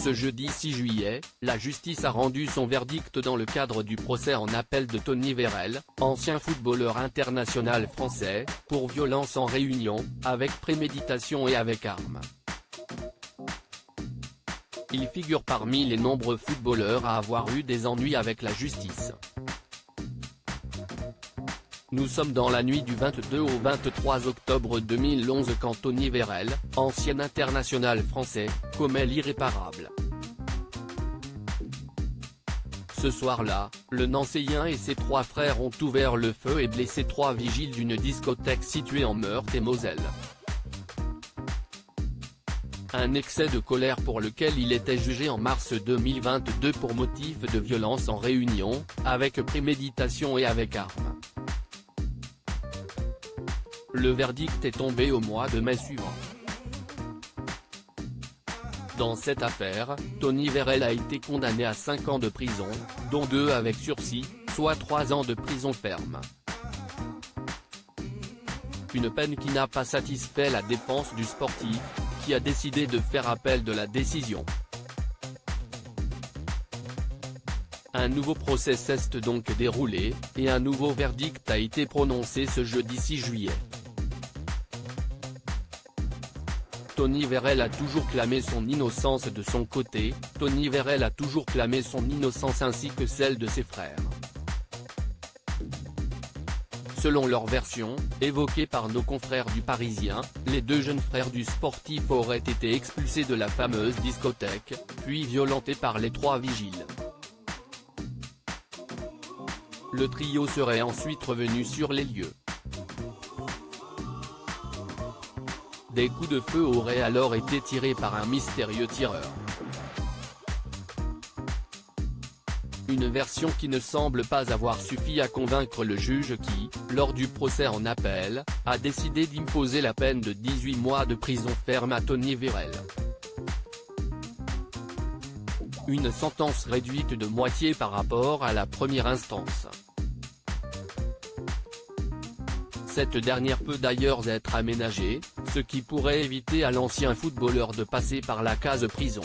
Ce jeudi 6 juillet, la justice a rendu son verdict dans le cadre du procès en appel de Tony Vérel, ancien footballeur international français, pour violence en réunion, avec préméditation et avec arme. Il figure parmi les nombreux footballeurs à avoir eu des ennuis avec la justice. Nous sommes dans la nuit du 22 au 23 octobre 2011 quand Tony Vérel, ancien international français, commet l'irréparable. Ce soir-là, le Nancéien et ses 3 frères ont ouvert le feu et blessé 3 vigiles d'une discothèque située en Meurthe-et-Moselle. Un excès de colère pour lequel il était jugé en mars 2022 pour motif de violence en réunion, avec préméditation et avec arme. Le verdict est tombé au mois de mai suivant. Dans cette affaire, Tony Vérel a été condamné à 5 ans de prison, dont 2 avec sursis, soit 3 ans de prison ferme. Une peine qui n'a pas satisfait la défense du sportif, qui a décidé de faire appel de la décision. Un nouveau procès s'est donc déroulé, et un nouveau verdict a été prononcé ce jeudi 6 juillet. Tony Vérel a toujours clamé son innocence de son côté, Tony Vérel a toujours clamé son innocence ainsi que celle de ses frères. Selon leur version, évoquée par nos confrères du Parisien, les 2 jeunes frères du sportif auraient été expulsés de la fameuse discothèque, puis violentés par les 3 vigiles. Le trio serait ensuite revenu sur les lieux. Des coups de feu auraient alors été tirés par un mystérieux tireur. Une version qui ne semble pas avoir suffi à convaincre le juge qui, lors du procès en appel, a décidé d'imposer la peine de 18 mois de prison ferme à Tony Vérel. Une sentence réduite de moitié par rapport à la première instance. Cette dernière peut d'ailleurs être aménagée, ce qui pourrait éviter à l'ancien footballeur de passer par la case prison.